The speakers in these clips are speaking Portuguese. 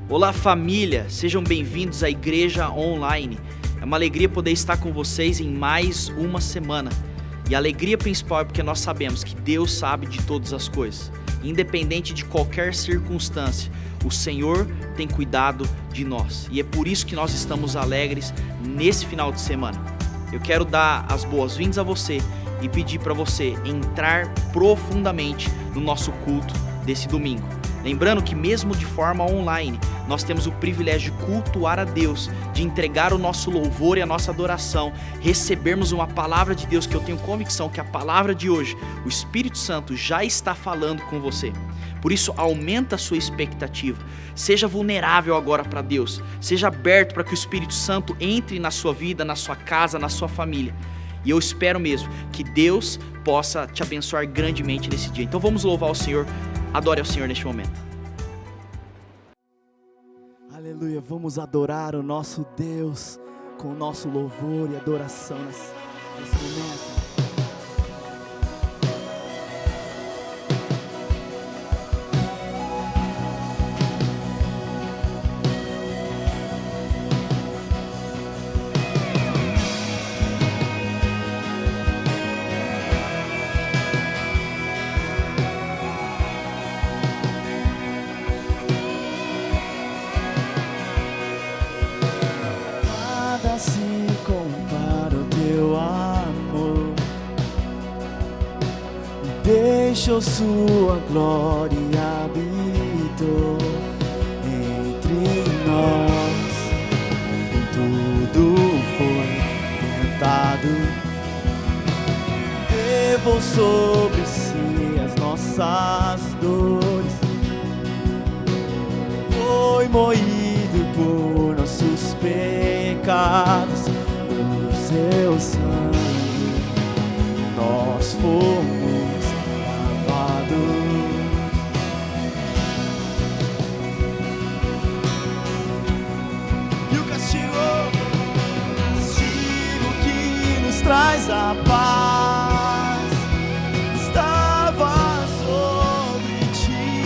Olá família, sejam bem-vindos à Igreja Online. É uma alegria poder estar com vocês em mais uma semana. E a alegria principal é porque nós sabemos que Deus sabe de todas as coisas. Independente de qualquer circunstância, o Senhor tem cuidado de nós. E é por isso que nós estamos alegres nesse final de semana. Eu quero dar as boas-vindas a você e pedir para você entrar profundamente no nosso culto desse domingo. Lembrando que mesmo de forma online, nós temos o privilégio de cultuar a Deus, de entregar o nosso louvor e a nossa adoração, recebermos uma palavra de Deus que eu tenho convicção que a palavra de hoje, o Espírito Santo já está falando com você. Por isso, aumenta a sua expectativa, seja vulnerável agora para Deus, seja aberto para que o Espírito Santo entre na sua vida, na sua casa, na sua família. E eu espero mesmo que Deus possa te abençoar grandemente nesse dia. Então vamos louvar o Senhor, adore ao Senhor neste momento. Aleluia, vamos adorar o nosso Deus com o nosso louvor e adoração nesse momento. Deixou sua glória habitou entre nós. Em tudo foi tentado, levou sobre si as nossas dores, foi moído por nossos pecados. O seu sangue nós fomos. E o castigo que nos traz a paz estava sobre ti.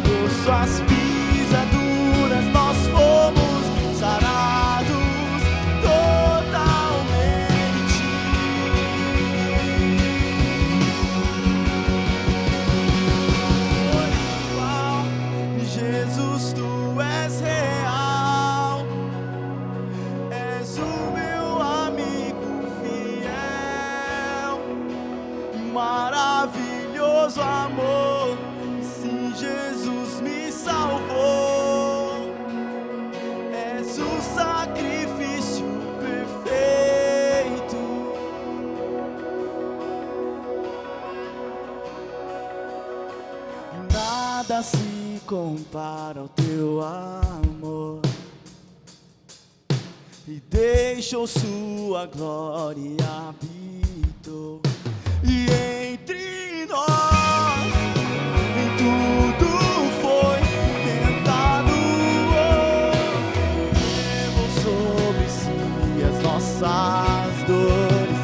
Por suas pisaduras nós fomos sarados totalmente. Jesus, tu és real, és o meu amigo fiel, maravilhoso amor, sim, Jesus me salvou, és o sacrifício perfeito. Nada se compara ao teu amor, e deixou sua glória habitou, e entre nós em tudo foi tentado, levou sobre si as nossas dores,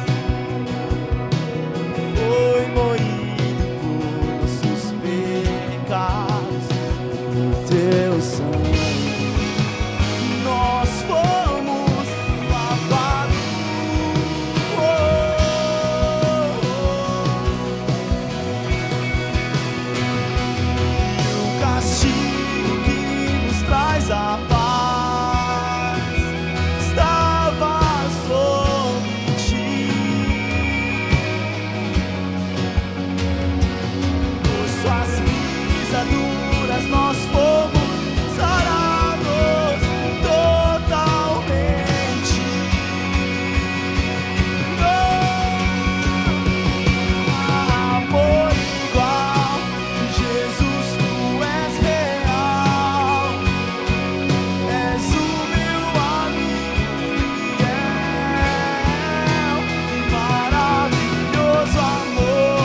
foi moído por nossos pecados. Teu sangue nós fomos lavados. E o castigo que nos traz a paz estava sobre ti. Por suas pisaduras nós fomos sarados totalmente. Oh, amor igual, Jesus, tu és real, és o meu amigo fiel, maravilhoso amor,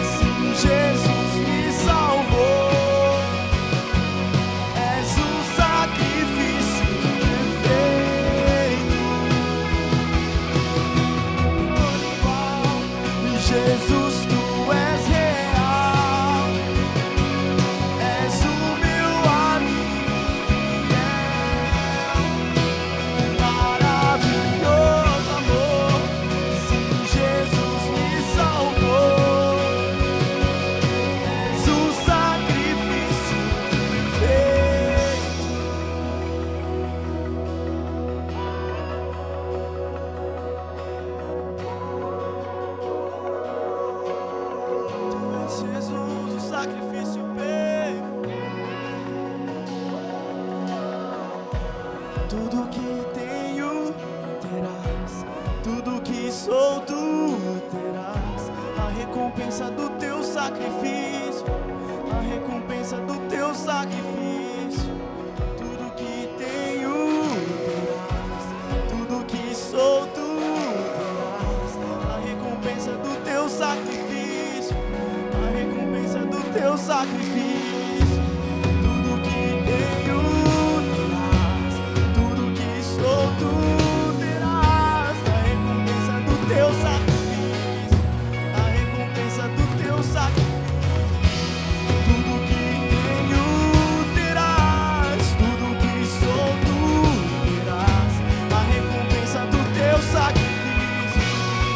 sim, Jesus me salvou. És o sacrifício perfeito. Jesus, tu és real, Tudo que tenho terás, tudo que sou tu terás. A recompensa do teu sacrifício, a recompensa do teu sacrifício. Tudo que tenho terás, tudo que sou tu terás. A recompensa do teu sacrifício, a recompensa do teu sacrifício. Tudo que tenho terás, tudo que sou tu terás. A recompensa do teu sacrifício, a recompensa do teu sacrifício. Tudo que tenho terás, tudo que sou tu terás. A recompensa do teu sacrifício,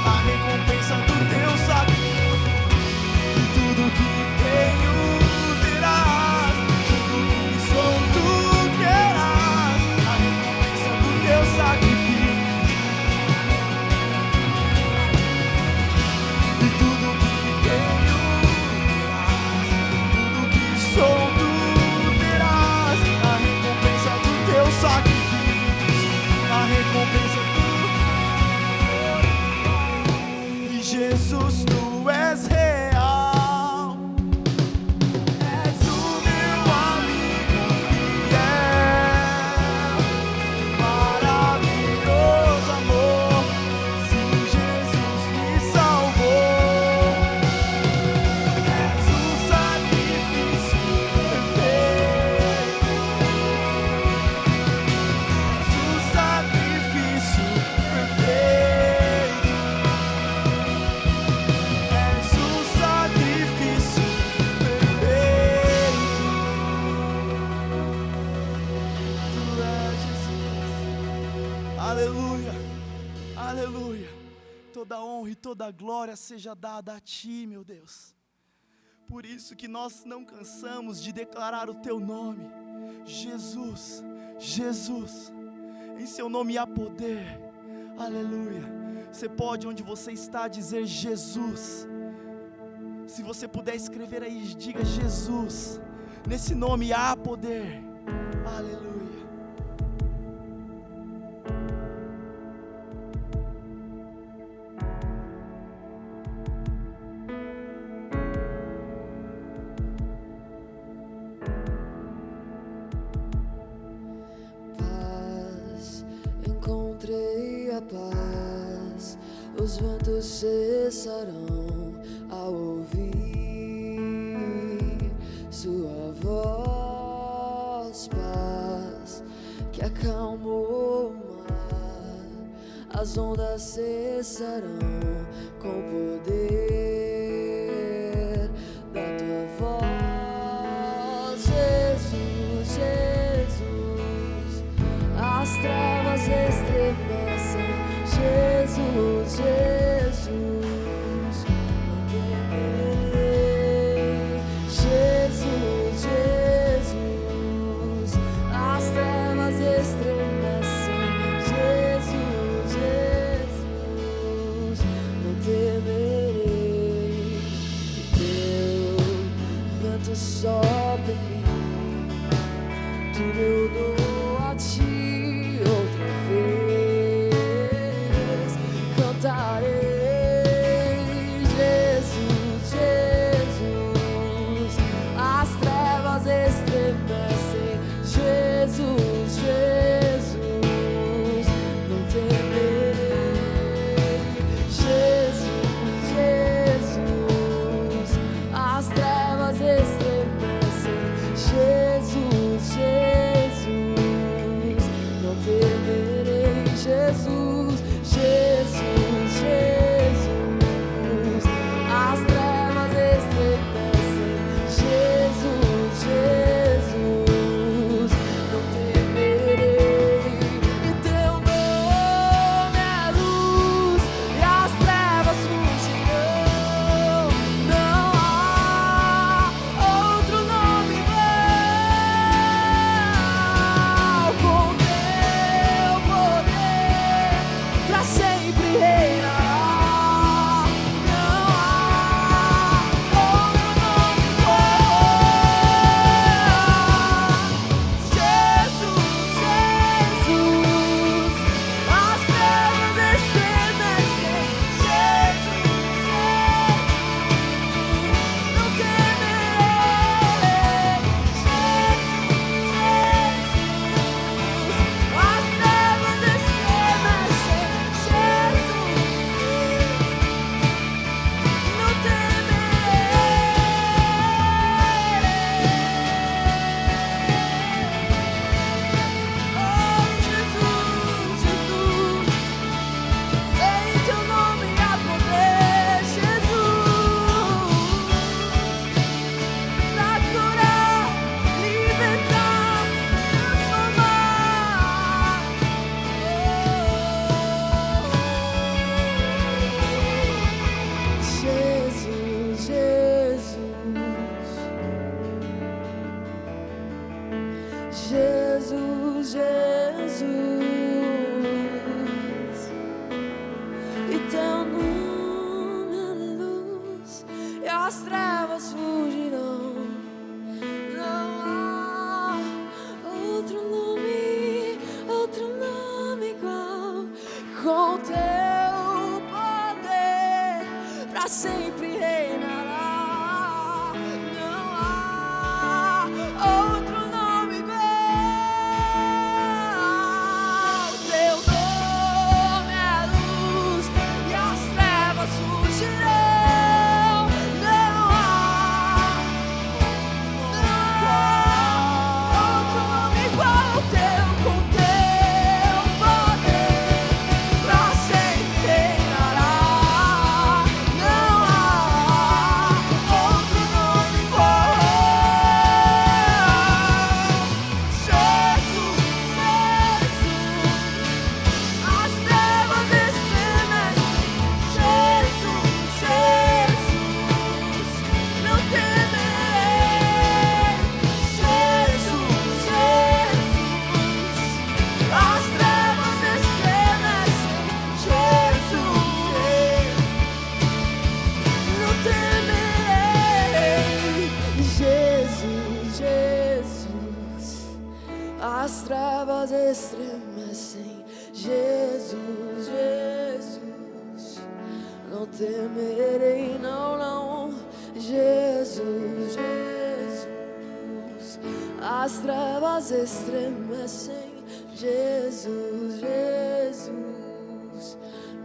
a recompensa do teu sacrifício. Tudo que tenho terás, tudo que sou tu terás. A recompensa do teu sacrifício. E tudo que tenho terás, tudo que sou tu terás. A recompensa do teu sacrifício, a recompensa do... E Jesus, tu és real, és o meu amigo fiel. Maravilhoso amor, se Jesus me salvou. És o sacrifício perfeito, és o sacrifício perfeito, és o sacrifício perfeito. Tu és Jesus. Aleluia, aleluia. Toda honra e toda glória seja dada a Ti, meu Deus. Por isso que nós não cansamos de declarar o Teu nome, Jesus, Jesus. Em Seu nome há poder, aleluia. Você pode, onde você está, dizer Jesus. Se você puder escrever aí, diga Jesus. Nesse nome há poder, aleluia. Paz, encontrei a paz, os ventos cessarão ao ouvir sua voz. Paz que acalmou o mar, as ondas cessarão com o poder da tua voz. Jesus, Jesus, as trevas estremecem. Jesus, Jesus, não temerei. Jesus, Jesus, as trevas estremecem. Jesus, Jesus, não temerei. as trevas fugirão. Não há outro nome igual. Com teu poder pra sempre reinará. Não há outro nome igual. Teu nome é luz e as trevas fugirão. Não há outro nome igual. Com teu poder pra sempre reinará. Não há outro nome igual. Jesus, as trevas estremecem. Jesus, não temerei. Jesus, as trevas estremecem. Jesus, não temerei. Jesus, as trevas estremecem. Jesus, não temerei, não. Jesus, as trevas estremecem. Jesus,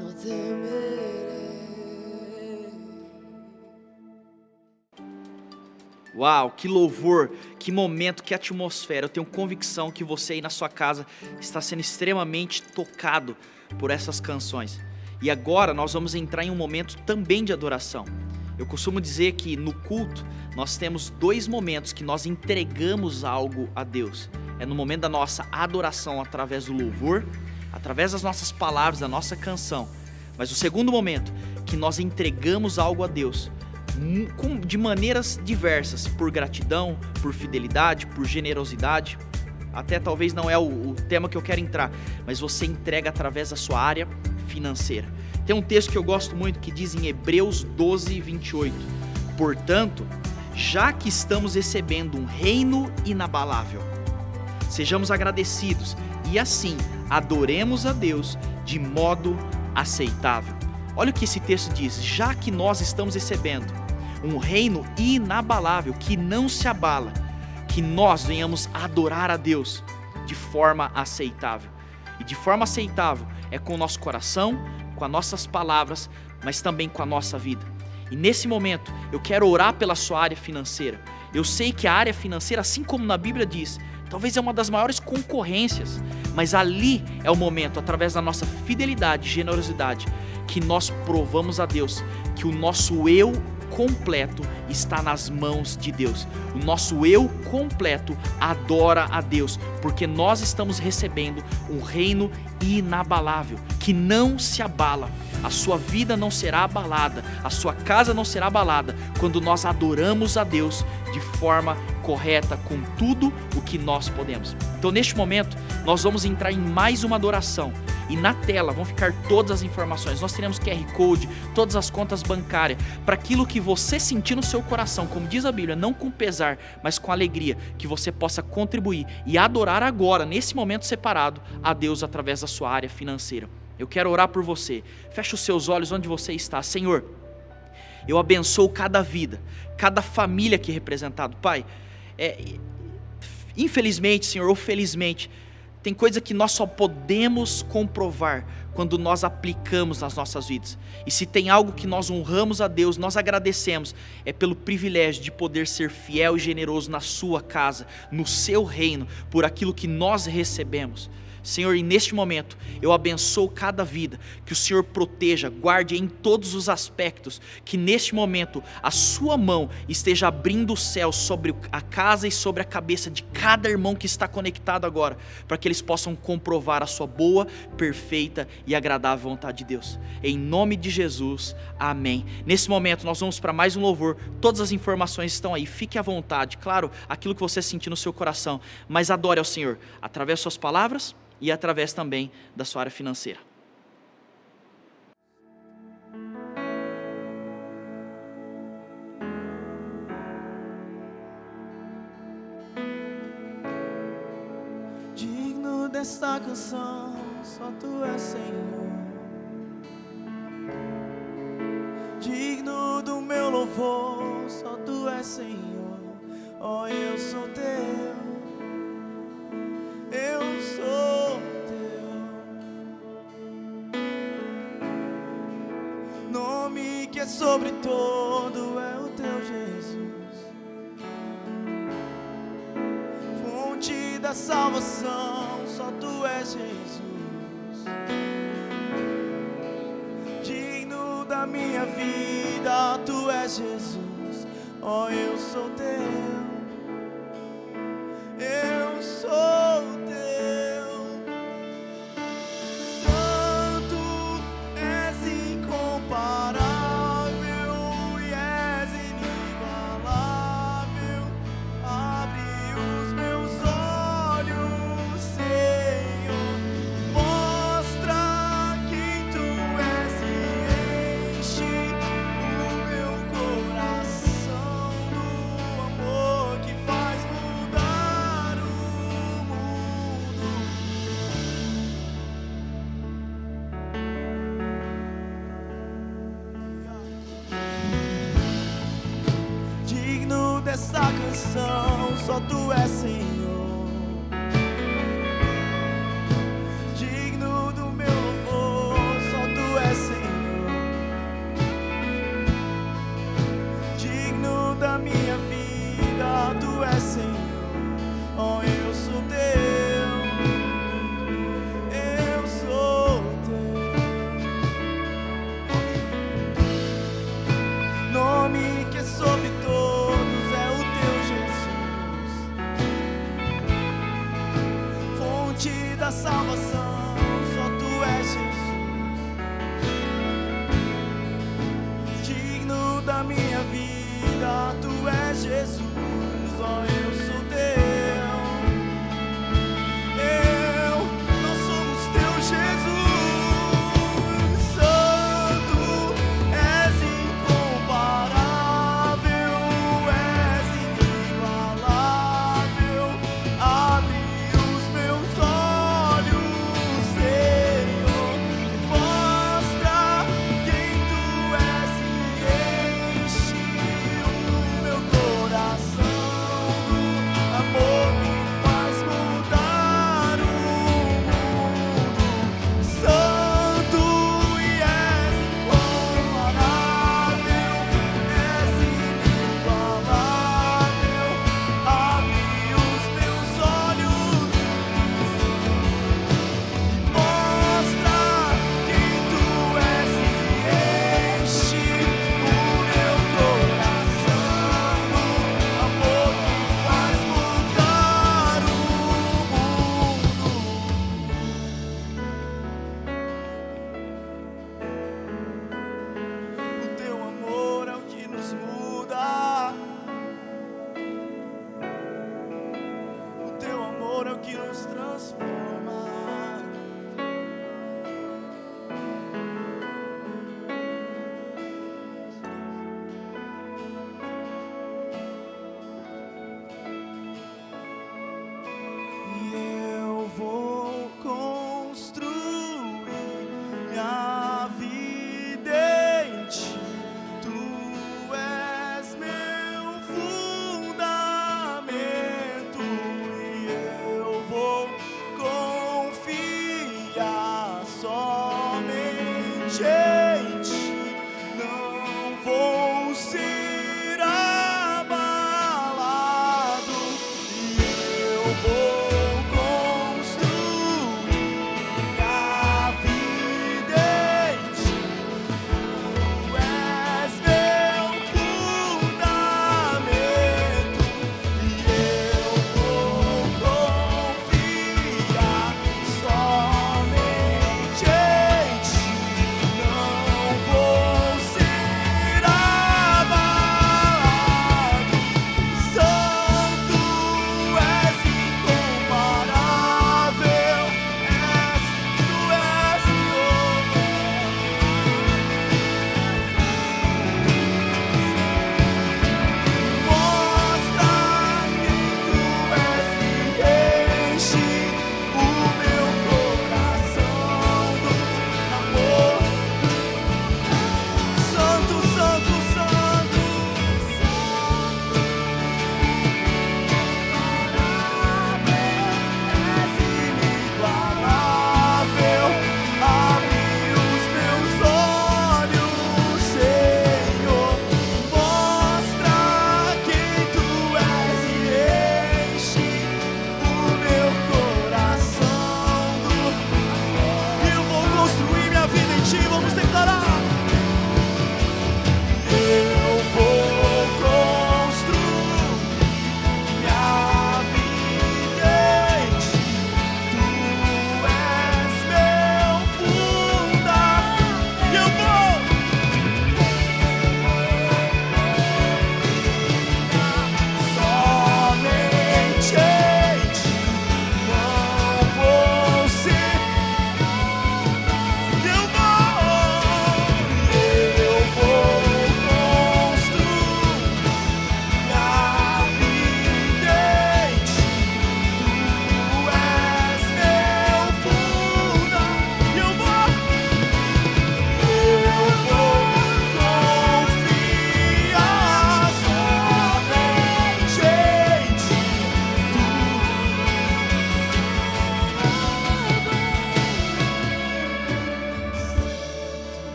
não temerei. Uau, que louvor, que momento, que atmosfera. Eu tenho convicção que você aí na sua casa está sendo extremamente tocado por essas canções. E agora nós vamos entrar em um momento também de adoração. Eu costumo dizer que no culto nós temos 2 momentos que nós entregamos algo a Deus. É no momento da nossa adoração através do louvor, através das nossas palavras, da nossa canção. Mas o segundo momento, que nós entregamos algo a Deus de maneiras diversas, por gratidão, por fidelidade, por generosidade. Até talvez não é o tema que eu quero entrar, mas você entrega através da sua área financeira. Tem um texto que eu gosto muito que diz em Hebreus 12, 28. Portanto, já que estamos recebendo um reino inabalável, sejamos agradecidos e assim adoremos a Deus de modo aceitável. Olha o que esse texto diz: já que nós estamos recebendo um reino inabalável, que não se abala, que nós venhamos adorar a Deus de forma aceitável. E de forma aceitável é com o nosso coração, com as nossas palavras, mas também com a nossa vida. E nesse momento eu quero orar pela sua área financeira. Eu sei que a área financeira, assim como na Bíblia diz, talvez é uma das maiores concorrências, mas ali é o momento, através da nossa fidelidade e generosidade, que nós provamos a Deus que o nosso eu completo está nas mãos de Deus. O nosso eu completo adora a Deus, porque nós estamos recebendo um reino inabalável, que não se abala. A sua vida não será abalada, a sua casa não será abalada, quando nós adoramos a Deus de forma correta, com tudo o que nós podemos. Então neste momento, nós vamos entrar em mais uma adoração. E na tela vão ficar todas as informações. Nós teremos QR Code, todas as contas bancárias, para aquilo que você sentir no seu coração, como diz a Bíblia, não com pesar, mas com alegria, que você possa contribuir e adorar agora, nesse momento separado, a Deus através da sua área financeira. Eu quero orar por você. Feche os seus olhos onde você está. Senhor, eu abençoo cada vida, cada família aqui representada. Pai, infelizmente, Senhor, ou felizmente, tem coisa que nós só podemos comprovar quando nós aplicamos nas nossas vidas. E se tem algo que nós honramos a Deus, nós agradecemos, é pelo privilégio de poder ser fiel e generoso na sua casa, no seu reino, por aquilo que nós recebemos. Senhor, e neste momento, eu abençoo cada vida, que o Senhor proteja, guarde em todos os aspectos, que neste momento a sua mão esteja abrindo o céu sobre a casa e sobre a cabeça de cada irmão que está conectado agora, para que eles possam comprovar a sua boa, perfeita e agradável vontade de Deus. Em nome de Jesus, amém. Nesse momento nós vamos para mais um louvor, todas as informações estão aí, fique à vontade, claro, aquilo que você sentir no seu coração, mas adore ao Senhor, através de suas palavras, e através também da sua área financeira. desta canção, só tu és Senhor. Digno do meu louvor, só tu és Senhor. Oh, eu sou teu, eu sou teu. Nome que é sobre todo é o teu Jesus, fonte da salvação, só tu és Jesus. Digno da minha vida, tu és Jesus. Oh, eu sou teu, eu sou teu. Santo, és incomparável e és inigualável. Abre os meus olhos, Senhor, mostra quem tu és e enche o meu coração do amor que faz mudar o mundo. Digno dessa canção, só tu és Senhor. Digno do meu louvor, só tu és Senhor. Digno da minha vida, tu és Senhor. Oh, eu sou teu, eu sou teu. Nome que é sobre todos é o teu Jesus,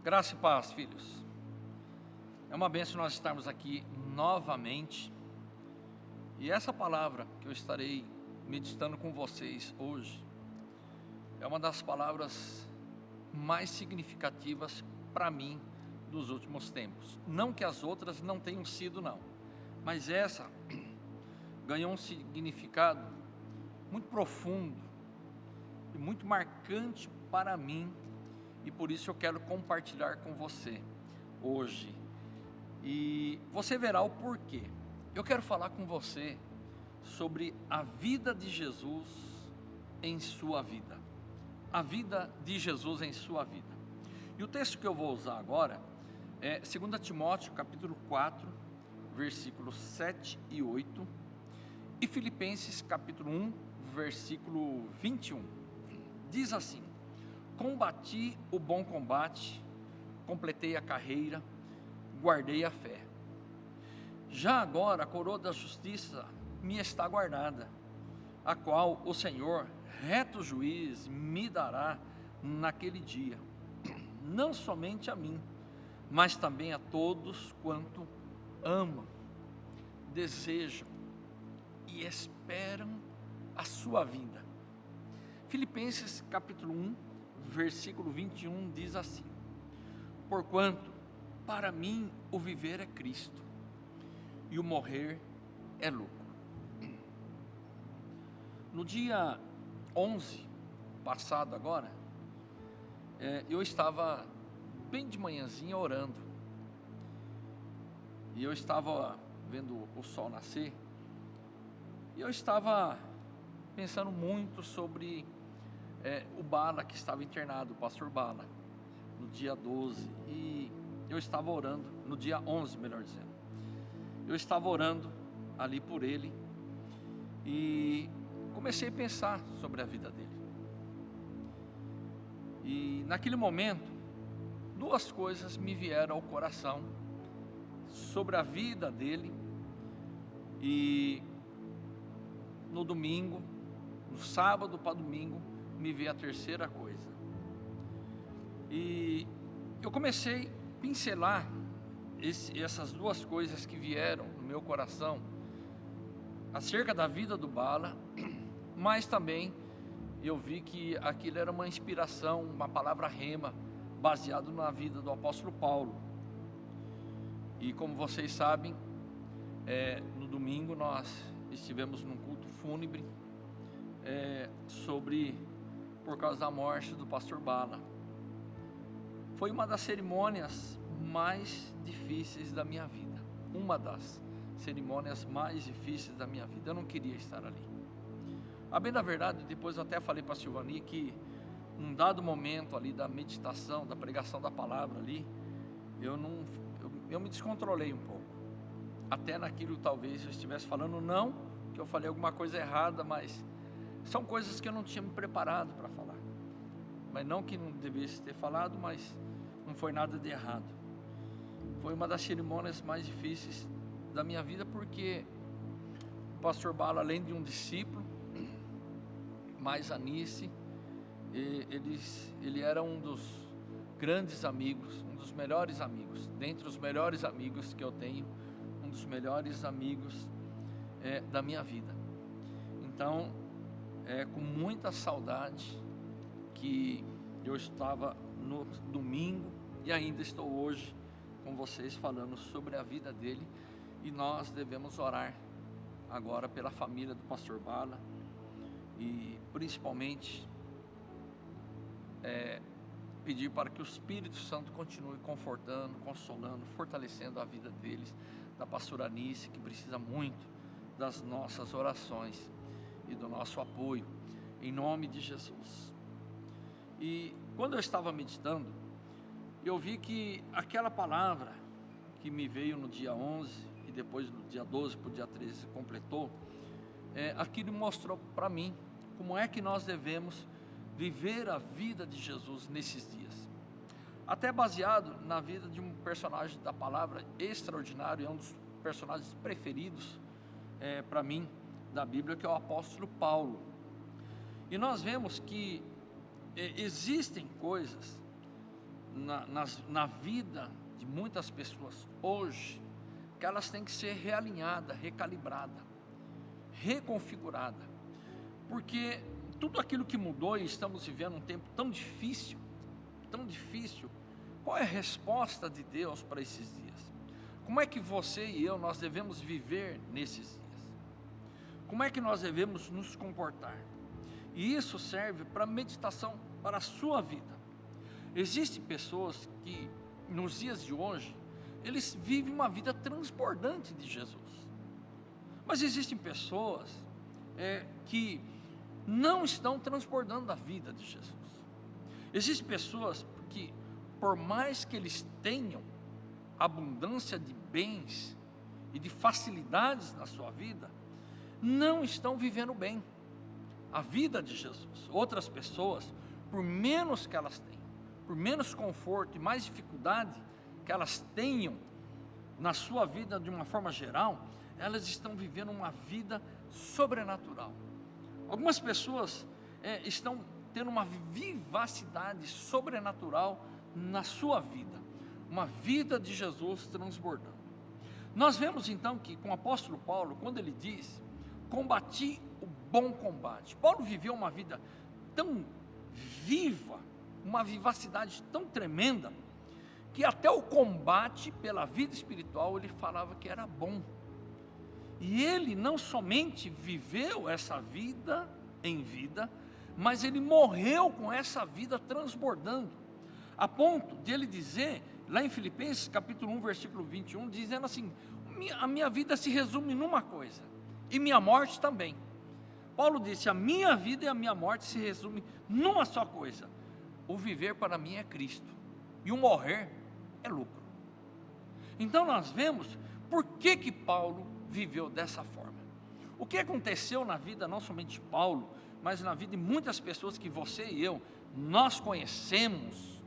Graça e paz, filhos. É uma bênção nós estarmos aqui novamente. E essa palavra que eu estarei meditando com vocês hoje é uma das palavras mais significativas para mim dos últimos tempos. Não que as outras não tenham sido, não, mas essa ganhou um significado muito profundo e muito marcante para mim, e por isso eu quero compartilhar com você hoje. E você verá o porquê. Eu quero falar com você sobre a vida de Jesus em sua vida. A vida de Jesus em sua vida. E o texto que eu vou usar agora é 2 Timóteo capítulo 4, versículos 7 e 8, e Filipenses capítulo 1, versículo 21. Diz assim: combati o bom combate, completei a carreira, guardei a fé. Já agora a coroa da justiça me está guardada, a qual o Senhor, reto juiz, me dará naquele dia, não somente a mim, mas também a todos quanto amam, desejam e esperam a sua vinda. Filipenses capítulo 1, versículo 21 diz assim: porquanto para mim o viver é Cristo e o morrer é lucro. No dia 11 passado agora, eu estava bem de manhãzinha orando, e eu estava vendo o sol nascer, e eu estava pensando muito sobre o Bala, que estava internado, o pastor Bala, no dia 12, e eu estava orando, no dia 11 melhor dizendo, eu estava orando ali por ele, e comecei a pensar sobre a vida dele. E naquele momento, duas coisas me vieram ao coração sobre a vida dele. E no domingo, no sábado para domingo, me veio a terceira coisa. E eu comecei a pincelar essas duas coisas que vieram no meu coração acerca da vida do Bala, mas também eu vi que aquilo era uma inspiração, uma palavra rema, baseado na vida do apóstolo Paulo. E como vocês sabem, no domingo nós estivemos num culto fúnebre por causa da morte do pastor Bala. Foi uma das cerimônias mais difíceis da minha vida, uma das cerimônias mais difíceis da minha vida. Eu não queria estar ali. A bem da verdade, depois eu até falei para a Silvani que num dado momento ali da meditação, da pregação da palavra ali, eu me descontrolei um pouco. Até naquilo talvez eu estivesse falando, não que eu falei alguma coisa errada, mas são coisas que eu não tinha me preparado para falar. Mas não que não devesse ter falado, mas não foi nada de errado. Foi uma das cerimônias mais difíceis da minha vida, porque o pastor Bala, além de um discípulo, mais Anice, ele era um dos grandes amigos, um dos melhores amigos, dentre os melhores amigos que eu tenho, um dos melhores amigos da minha vida. Então, com muita saudade que eu estava no domingo e ainda estou hoje com vocês falando sobre a vida dele, e nós devemos orar agora pela família do pastor Bala e principalmente pedir para que o Espírito Santo continue confortando, consolando, fortalecendo a vida deles, da pastora Anice, que precisa muito das nossas orações e do nosso apoio, em nome de Jesus. E quando eu estava meditando, eu vi que aquela palavra que me veio no dia 11 e depois no dia 12 para o dia 13 completou, aquilo mostrou para mim como é que nós devemos viver a vida de Jesus nesses dias. Até baseado na vida de um personagem da palavra extraordinário, é um dos personagens preferidos para mim da Bíblia, que é o apóstolo Paulo. E nós vemos que existem coisas na vida de muitas pessoas hoje, que elas têm que ser realinhadas, recalibradas, reconfiguradas, porque tudo aquilo que mudou e estamos vivendo um tempo tão difícil, qual é a resposta de Deus para esses dias? Como é que você e eu, nós devemos viver nesses dias? Como é que nós devemos nos comportar? E isso serve para meditação para a sua vida. Existem pessoas que, nos dias de hoje, eles vivem uma vida transbordante de Jesus. Mas existem pessoas que não estão transbordando a vida de Jesus. Existem pessoas que, por mais que eles tenham abundância de bens e de facilidades na sua vida, não estão vivendo bem a vida de Jesus. Outras pessoas, por menos que elas tenham, por menos conforto e mais dificuldade que elas tenham na sua vida de uma forma geral, elas estão vivendo uma vida sobrenatural. Algumas pessoas estão tendo uma vivacidade sobrenatural na sua vida, uma vida de Jesus transbordando. Nós vemos então que com o apóstolo Paulo, quando ele diz, combati o bom combate, Paulo viveu uma vida tão viva, uma vivacidade tão tremenda, que até o combate pela vida espiritual ele falava que era bom. E ele não somente viveu essa vida em vida, mas ele morreu com essa vida transbordando, a ponto de ele dizer, lá em Filipenses capítulo 1, versículo 21, dizendo assim, a minha vida se resume numa coisa, e minha morte também. Paulo disse, a minha vida e a minha morte se resume numa só coisa, o viver para mim é Cristo, e o morrer é lucro. Então nós vemos, por que Paulo viveu dessa forma? O que aconteceu na vida, não somente de Paulo, mas na vida de muitas pessoas que você e eu, nós conhecemos,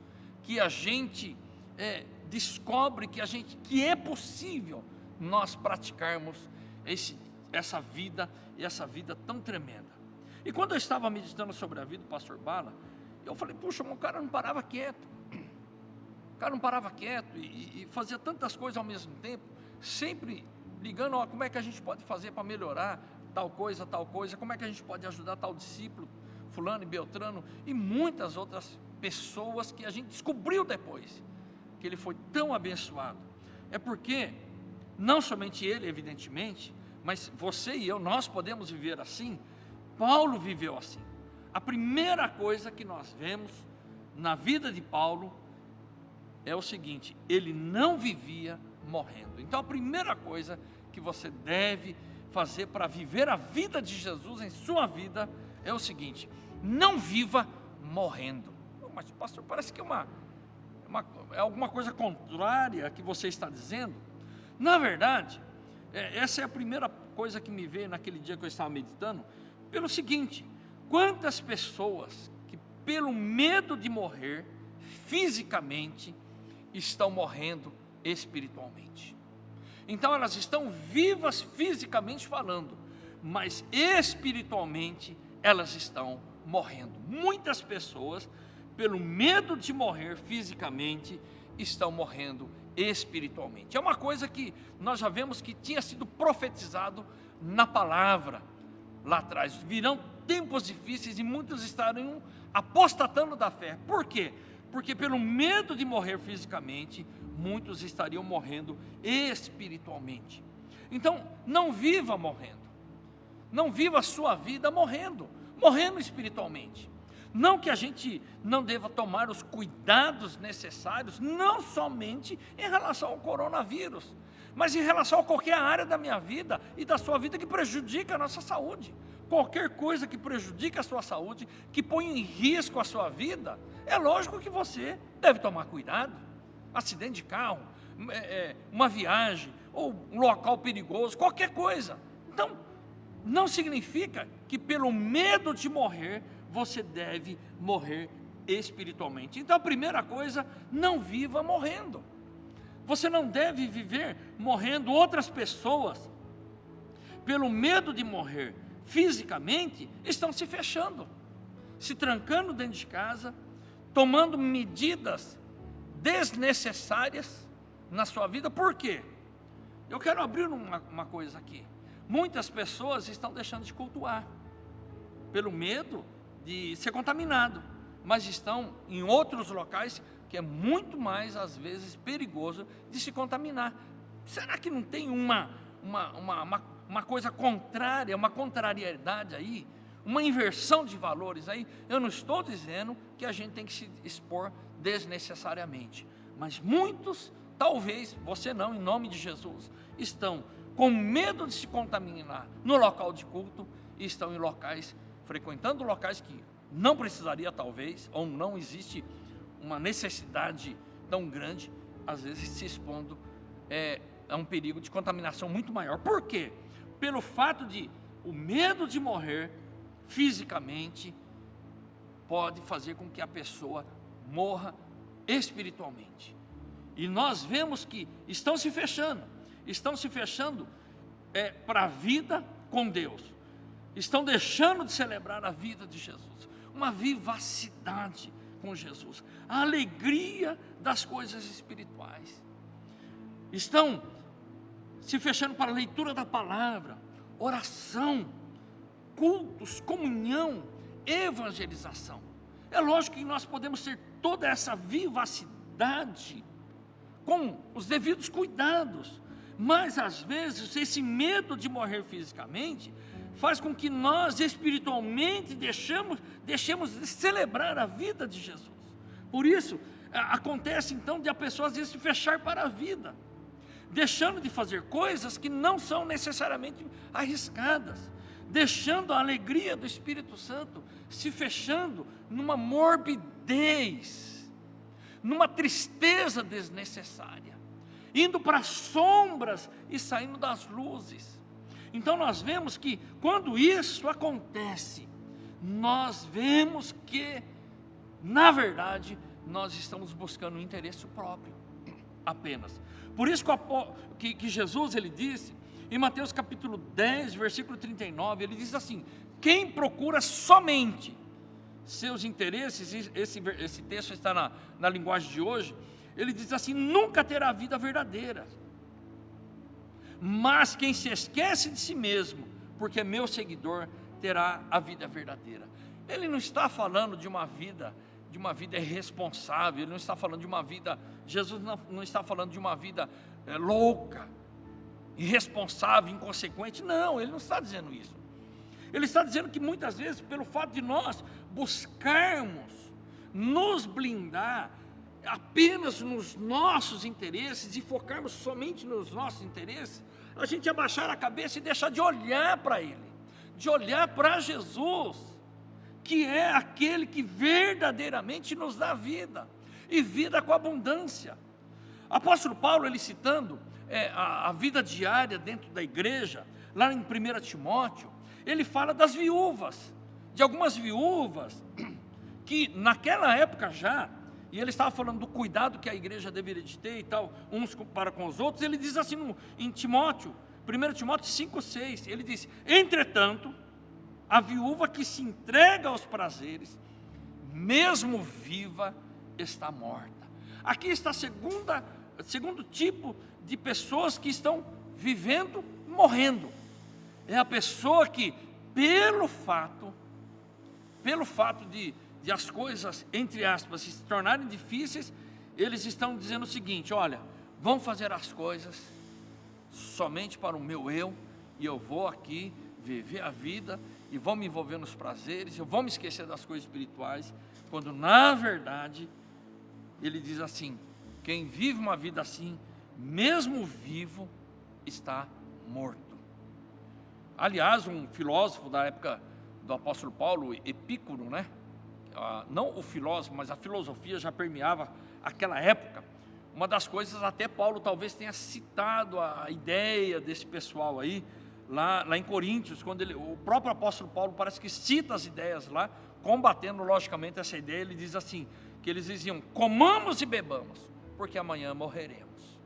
que a gente descobre que é possível nós praticarmos essa vida, e essa vida tão tremenda. E quando eu estava meditando sobre a vida do pastor Bala, eu falei, puxa, o cara não parava quieto, e fazia tantas coisas ao mesmo tempo, sempre ligando, como é que a gente pode fazer para melhorar tal coisa, como é que a gente pode ajudar tal discípulo, fulano e beltrano, e muitas outras pessoas que a gente descobriu depois, que ele foi tão abençoado. É porque, não somente ele, evidentemente, mas você e eu, nós podemos viver assim. Paulo viveu assim. A primeira coisa que nós vemos na vida de Paulo é o seguinte, ele não vivia morrendo. Então a primeira coisa que você deve fazer para viver a vida de Jesus em sua vida é o seguinte, não viva morrendo. Mas pastor, parece que é alguma coisa contrária que você está dizendo. Na verdade, essa é a primeira coisa que me veio naquele dia que eu estava meditando, pelo seguinte, quantas pessoas que pelo medo de morrer fisicamente estão morrendo espiritualmente. Então elas estão vivas fisicamente falando, mas espiritualmente elas estão morrendo. Muitas pessoas, pelo medo de morrer fisicamente, estão morrendo espiritualmente. É uma coisa que nós já vemos que tinha sido profetizado na palavra lá atrás. Virão tempos difíceis e muitos estarão apostatando da fé. Por quê? Porque pelo medo de morrer fisicamente, muitos estariam morrendo espiritualmente. Então, não viva morrendo. Não viva a sua vida morrendo espiritualmente. Não que a gente não deva tomar os cuidados necessários, não somente em relação ao coronavírus, mas em relação a qualquer área da minha vida e da sua vida que prejudica a nossa saúde. Qualquer coisa que prejudique a sua saúde, que põe em risco a sua vida, é lógico que você deve tomar cuidado. Acidente de carro, uma viagem, ou um local perigoso, qualquer coisa. Então, não significa que pelo medo de morrer, você deve morrer espiritualmente. Então a primeira coisa, não viva morrendo. Você não deve viver morrendo. Outras pessoas, pelo medo de morrer fisicamente, estão se fechando, se trancando dentro de casa, tomando medidas desnecessárias na sua vida. Por quê? Eu quero abrir uma coisa aqui. Muitas pessoas estão deixando de cultuar, pelo medo de ser contaminado, mas estão em outros locais que é muito mais, às vezes, perigoso de se contaminar. Será que não tem uma coisa contrária, uma contrariedade aí, uma inversão de valores aí? Eu não estou dizendo que a gente tem que se expor desnecessariamente, mas muitos, talvez, você não, em nome de Jesus, estão com medo de se contaminar no local de culto e estão em locais, frequentando locais que não precisaria talvez, ou não existe uma necessidade tão grande, às vezes se expondo a um perigo de contaminação muito maior. Por quê? Pelo fato de o medo de morrer fisicamente pode fazer com que a pessoa morra espiritualmente. E nós vemos que estão se fechando para a vida com Deus. Estão deixando de celebrar a vida de Jesus, uma vivacidade com Jesus, a alegria das coisas espirituais. Estão se fechando para a leitura da palavra, oração, cultos, comunhão, evangelização. É lógico que nós podemos ter toda essa vivacidade com os devidos cuidados, mas às vezes esse medo de morrer fisicamente faz com que nós espiritualmente deixemos de celebrar a vida de Jesus. Por isso, acontece então de a pessoa às vezes se fechar para a vida, deixando de fazer coisas que não são necessariamente arriscadas, deixando a alegria do Espírito Santo, se fechando numa morbidez, numa tristeza desnecessária, indo para as sombras e saindo das luzes. Então nós vemos que quando isso acontece, nós vemos que, na verdade, nós estamos buscando um interesse próprio, apenas. Por isso que Jesus, ele disse, em Mateus capítulo 10, versículo 39, ele diz assim: quem procura somente seus interesses, esse texto está na linguagem de hoje, ele diz assim: nunca terá vida verdadeira. Mas quem se esquece de si mesmo, porque é meu seguidor, terá a vida verdadeira. Ele não está falando de uma vida irresponsável, ele não está falando de uma vida, Jesus não está falando de uma vida louca, irresponsável, inconsequente. Não, ele não está dizendo isso. Ele está dizendo que muitas vezes, pelo fato de nós buscarmos nos blindar apenas nos nossos interesses e focarmos somente nos nossos interesses, a gente abaixar a cabeça e deixar de olhar para Ele, de olhar para Jesus, que é aquele que verdadeiramente nos dá vida, e vida com abundância. Apóstolo Paulo, ele citando a vida diária dentro da igreja, lá em 1 Timóteo, ele fala das viúvas, de algumas viúvas, que naquela época já, e ele estava falando do cuidado que a igreja deveria de ter e tal, uns para com os outros. Ele diz assim em Timóteo, 1 Timóteo 5,6, ele diz: entretanto, a viúva que se entrega aos prazeres, mesmo viva, está morta. Aqui está segundo tipo de pessoas que estão vivendo, morrendo. É a pessoa que, pelo fato de as coisas, entre aspas, se tornarem difíceis, eles estão dizendo o seguinte: olha, vamos fazer as coisas somente para o meu eu, e eu vou aqui viver a vida, e vou me envolver nos prazeres, eu vou me esquecer das coisas espirituais, quando na verdade, ele diz assim: quem vive uma vida assim, mesmo vivo, está morto. Aliás, um filósofo da época do apóstolo Paulo, Epícoro, né? Não o filósofo, mas a filosofia já permeava aquela época. Uma das coisas, até Paulo talvez tenha citado a ideia desse pessoal aí, lá em Coríntios, quando o próprio apóstolo Paulo parece que cita as ideias lá, combatendo logicamente essa ideia. Ele diz assim, que eles diziam: comamos e bebamos, porque amanhã morreremos.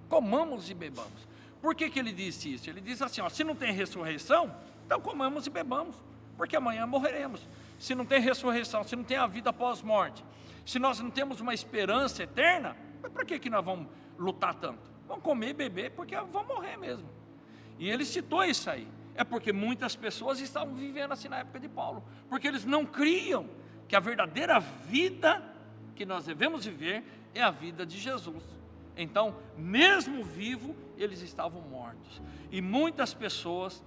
Comamos e bebamos. Por que ele disse isso? Ele diz assim: se não tem ressurreição, então comamos e bebamos, porque amanhã morreremos. Se não tem ressurreição, se não tem a vida após morte, se nós não temos uma esperança eterna, Mas para que nós vamos lutar tanto? Vamos comer e beber porque vamos morrer mesmo. E ele citou isso aí. É porque muitas pessoas estavam vivendo assim na época de Paulo. Porque eles não criam que a verdadeira vida que nós devemos viver é a vida de Jesus. Então, mesmo vivo, eles estavam mortos. E muitas pessoas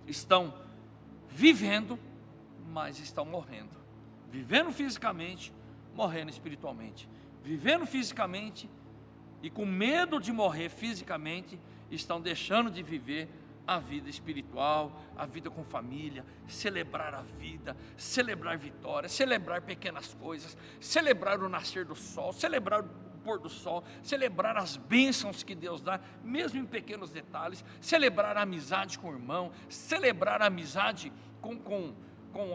estão vivendo, mas estão morrendo. Vivendo fisicamente, morrendo espiritualmente. Vivendo fisicamente e com medo de morrer fisicamente, estão deixando de viver a vida espiritual, a vida com família, celebrar a vida, celebrar vitórias, celebrar pequenas coisas, celebrar o nascer do sol, celebrar o pôr do sol, celebrar as bênçãos que Deus dá, mesmo em pequenos detalhes, celebrar a amizade com o irmão, celebrar a amizade com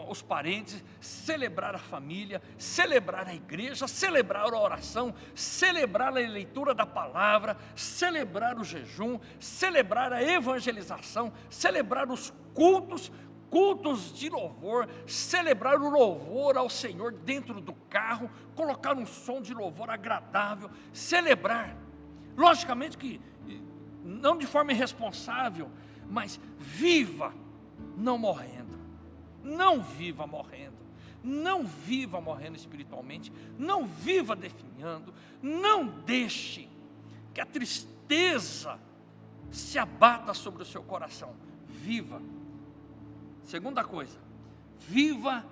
os parentes, celebrar a família, celebrar a igreja, celebrar a oração, celebrar a leitura da palavra, celebrar o jejum, celebrar a evangelização, celebrar os cultos de louvor, celebrar o louvor ao Senhor dentro do carro, colocar um som de louvor agradável, celebrar, logicamente que não de forma irresponsável, mas viva, não morrendo. Não viva morrendo, não viva morrendo espiritualmente, não viva definhando, não deixe que a tristeza se abata sobre o seu coração. Viva. Segunda coisa, viva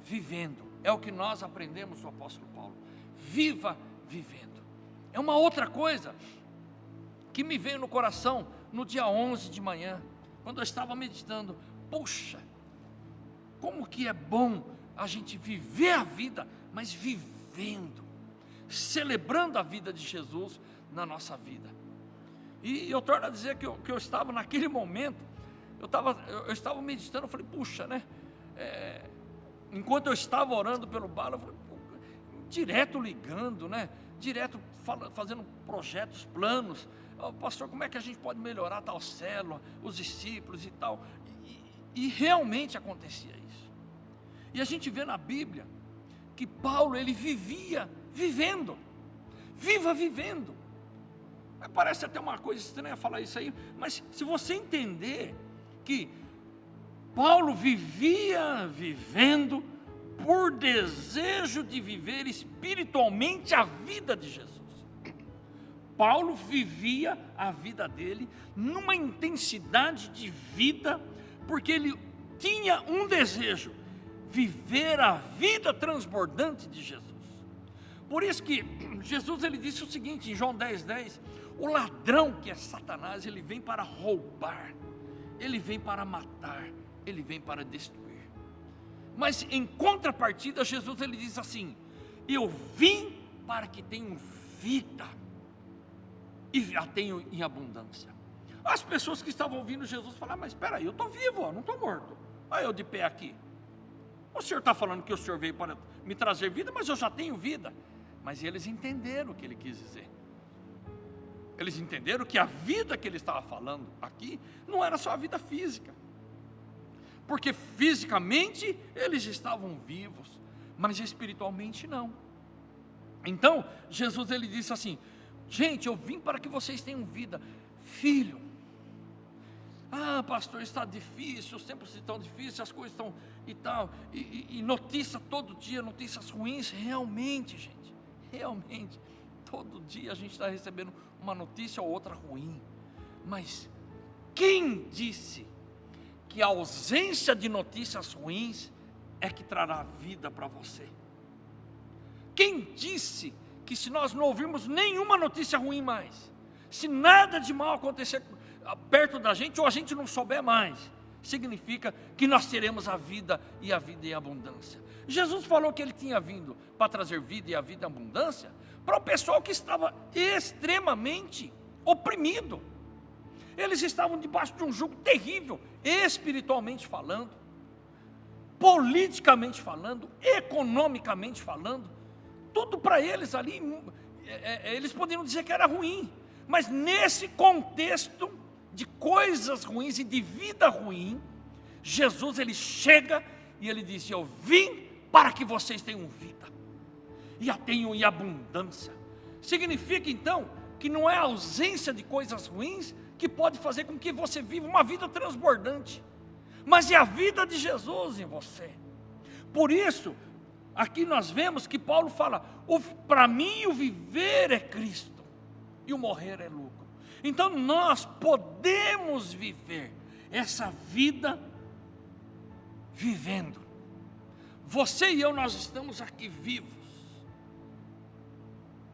vivendo. É o que nós aprendemos do apóstolo Paulo. Viva vivendo. É uma outra coisa que me veio no coração no dia 11 de manhã, quando eu estava meditando. Poxa, como que é bom a gente viver a vida, mas vivendo, celebrando a vida de Jesus na nossa vida. E eu torno a dizer que eu estava naquele momento, eu estava meditando, eu falei, puxa, né? Enquanto eu estava orando pelo balo, eu falei, direto ligando, né? Direto fazendo projetos, planos. Pastor, como é que a gente pode melhorar tal célula, os discípulos e tal? E realmente acontecia isso. E a gente vê na Bíblia que Paulo, ele vivia vivendo. Viva vivendo. Parece até uma coisa estranha falar isso aí, mas se você entender que Paulo vivia vivendo por desejo de viver espiritualmente a vida de Jesus. Paulo vivia a vida dele numa intensidade de vida, porque ele tinha um desejo, viver a vida transbordante de Jesus. Por isso que Jesus, ele disse o seguinte, em João 10:10, o ladrão, que é Satanás, ele vem para roubar, ele vem para matar, ele vem para destruir. Mas em contrapartida, Jesus, ele diz assim, eu vim para que tenham vida, e a tenham em abundância. As pessoas que estavam ouvindo Jesus falaram, mas espera aí, eu estou vivo, não estou morto. Olha eu de pé aqui. O Senhor está falando que o Senhor veio para me trazer vida, mas eu já tenho vida. Mas eles entenderam o que ele quis dizer. Eles entenderam que a vida que ele estava falando aqui não era só a vida física. Porque fisicamente eles estavam vivos, mas espiritualmente não. Então, Jesus, ele disse assim, gente, eu vim para que vocês tenham vida. Filho, pastor, está difícil, os tempos estão difíceis, as coisas estão e tal, e notícia todo dia, notícias ruins, realmente, gente, realmente, todo dia a gente está recebendo uma notícia ou outra ruim, mas quem disse que a ausência de notícias ruins é que trará vida para você? Quem disse que se nós não ouvirmos nenhuma notícia ruim mais, se nada de mal acontecer perto da gente, ou a gente não souber mais, significa que nós teremos a vida e a vida em abundância. Jesus falou que ele tinha vindo para trazer vida e a vida em abundância para o pessoal que estava extremamente oprimido. Eles estavam debaixo de um jugo terrível, espiritualmente falando, politicamente falando, economicamente falando, tudo para eles ali, eles poderiam dizer que era ruim, mas nesse contexto de coisas ruins e de vida ruim, Jesus, ele chega e ele diz, eu vim para que vocês tenham vida, e a tenham em abundância. Significa então que não é a ausência de coisas ruins que pode fazer com que você viva uma vida transbordante, mas é a vida de Jesus em você. Por isso, aqui nós vemos que Paulo fala: para mim o viver é Cristo e o morrer é lucro. Então nós podemos viver essa vida vivendo. Você e eu, nós estamos aqui vivos,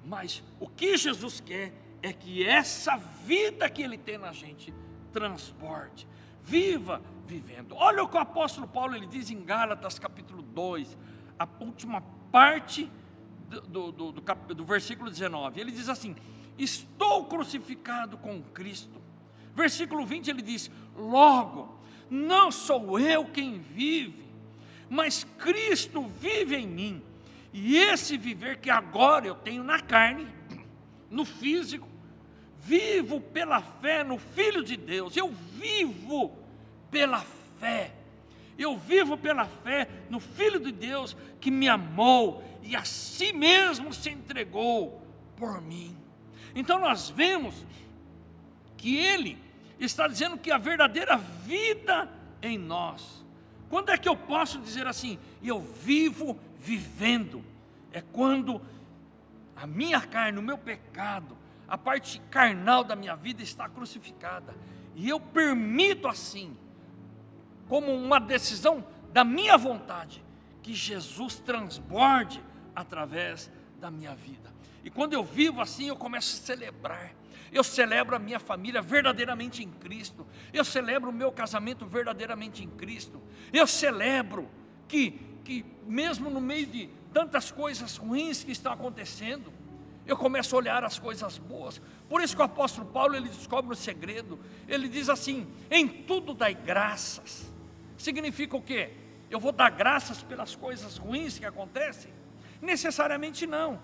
mas o que Jesus quer é que essa vida que Ele tem na gente transborde, viva vivendo. Olha o que o apóstolo Paulo ele diz em Gálatas capítulo 2, a última parte do versículo 19, ele diz assim: estou crucificado com Cristo. Versículo 20 ele diz: logo, não sou eu quem vive, mas Cristo vive em mim, e esse viver que agora eu tenho na carne, no físico, vivo pela fé no Filho de Deus. Eu vivo pela fé, eu vivo pela fé no Filho de Deus que me amou e a si mesmo se entregou por mim. Então nós vemos que Ele está dizendo que a verdadeira vida em nós. Quando é que eu posso dizer assim, eu vivo vivendo? É quando a minha carne, o meu pecado, a parte carnal da minha vida está crucificada, e eu permito assim, como uma decisão da minha vontade, que Jesus transborde através da minha vida. E quando eu vivo assim, eu começo a celebrar. Eu celebro a minha família verdadeiramente em Cristo. Eu celebro o meu casamento verdadeiramente em Cristo. Eu celebro que mesmo no meio de tantas coisas ruins que estão acontecendo, eu começo a olhar as coisas boas. Por isso que o apóstolo Paulo ele descobre o segredo. Ele diz assim: em tudo dai graças. Significa o quê? Eu vou dar graças pelas coisas ruins que acontecem? Necessariamente não.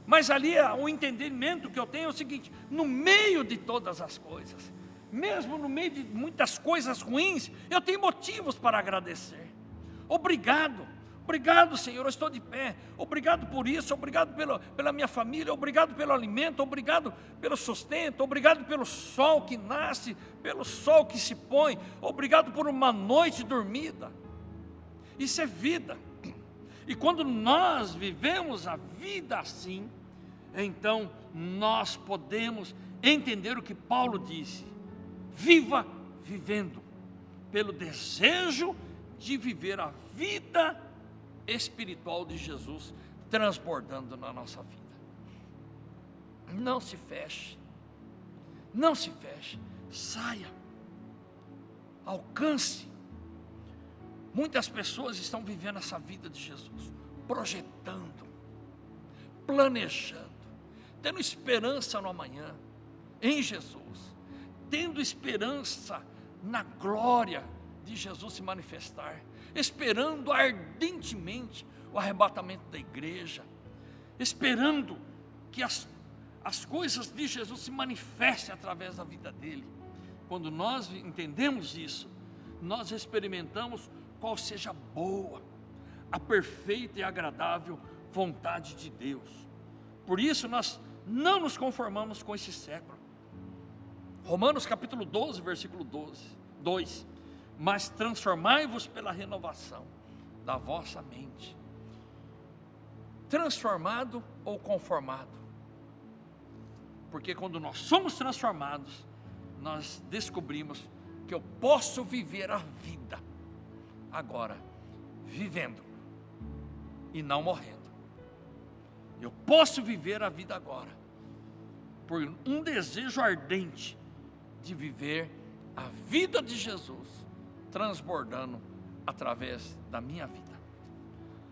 Mas ali o entendimento que eu tenho é o seguinte: no meio de todas as coisas, mesmo no meio de muitas coisas ruins, eu tenho motivos para agradecer. Obrigado, obrigado Senhor, eu estou de pé. Obrigado por isso, obrigado pela minha família, obrigado pelo alimento, obrigado pelo sustento, obrigado pelo sol que nasce, pelo sol que se põe, obrigado por uma noite dormida. Isso é vida. E quando nós vivemos a vida assim, então nós podemos entender o que Paulo disse: viva vivendo, pelo desejo de viver a vida espiritual de Jesus transbordando na nossa vida. Não se feche, não se feche, saia, alcance. Muitas pessoas estão vivendo essa vida de Jesus, projetando, planejando, tendo esperança no amanhã, em Jesus, tendo esperança na glória de Jesus se manifestar, esperando ardentemente o arrebatamento da igreja, esperando que as coisas de Jesus se manifestem através da vida dele. Quando nós entendemos isso, nós experimentamos qual seja a boa, a perfeita e agradável vontade de Deus. Por isso nós não nos conformamos com esse século. Romanos capítulo 12, versículo 2: mas transformai-vos pela renovação da vossa mente. Transformado ou conformado? Porque quando nós somos transformados, nós descobrimos que eu posso viver a vida agora, vivendo e não morrendo. Eu posso viver a vida agora, por um desejo ardente de viver a vida de Jesus, transbordando através da minha vida.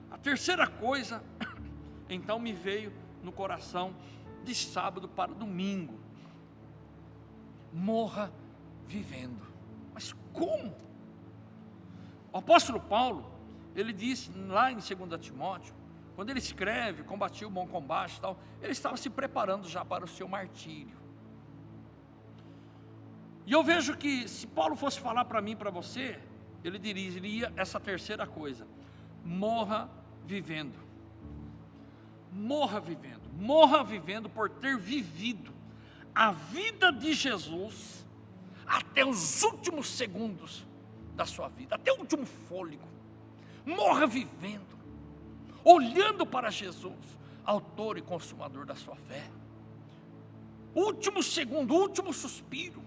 A terceira coisa, então, me veio no coração de sábado para domingo: morra vivendo. Mas como? O apóstolo Paulo, ele diz lá em 2 Timóteo, quando ele escreve, combati o bom combate e tal, ele estava se preparando já para o seu martírio. E eu vejo que se Paulo fosse falar para mim e para você, ele diria essa terceira coisa: morra vivendo. morra vivendo por ter vivido a vida de Jesus até os últimos segundos da sua vida, até o último fôlego. Morra vivendo, olhando para Jesus, autor e consumador da sua fé. O último segundo, o último suspiro,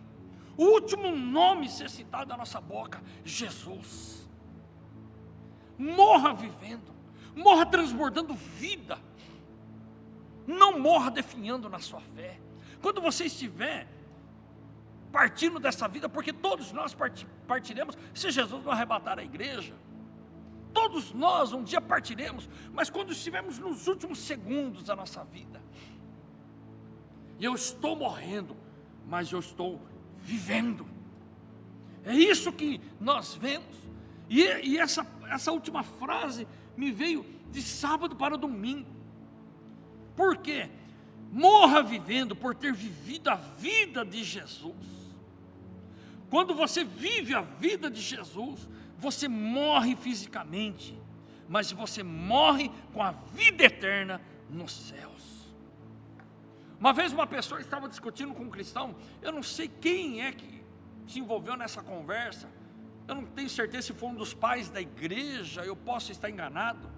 o último nome ser citado da nossa boca, Jesus. Morra vivendo, morra transbordando vida. Não morra definhando na sua fé. Quando você estiver partindo dessa vida, porque todos nós partiremos, se Jesus não arrebatar a igreja, todos nós um dia partiremos, mas quando estivermos nos últimos segundos da nossa vida, eu estou morrendo, mas eu estou vivendo. É isso que nós vemos. E essa última frase me veio de sábado para domingo. Por quê? Morra vivendo por ter vivido a vida de Jesus. Quando você vive a vida de Jesus, você morre fisicamente, mas você morre com a vida eterna nos céus. Uma vez uma pessoa estava discutindo com um cristão, eu não sei quem é que se envolveu nessa conversa, eu não tenho certeza se foi um dos pais da igreja, eu posso estar enganado,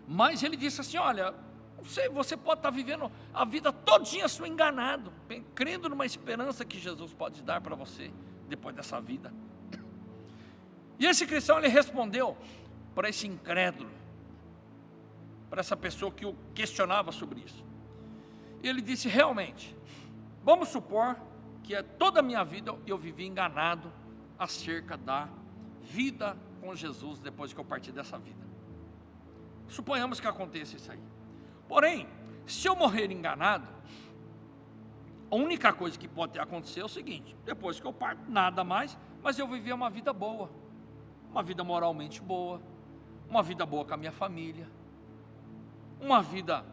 mas ele disse assim, olha, não sei, você pode estar vivendo a vida todinha sua enganado, crendo numa esperança que Jesus pode dar para você, depois dessa vida. E esse cristão, ele respondeu para esse incrédulo, para essa pessoa que o questionava sobre isso. E ele disse, realmente, vamos supor que toda a minha vida eu vivi enganado acerca da vida com Jesus depois que eu parti dessa vida. Suponhamos que aconteça isso aí. Porém, se eu morrer enganado, a única coisa que pode acontecer é o seguinte, depois que eu parto, nada mais, mas eu vivi uma vida boa, uma vida moralmente boa, uma vida boa com a minha família, uma vida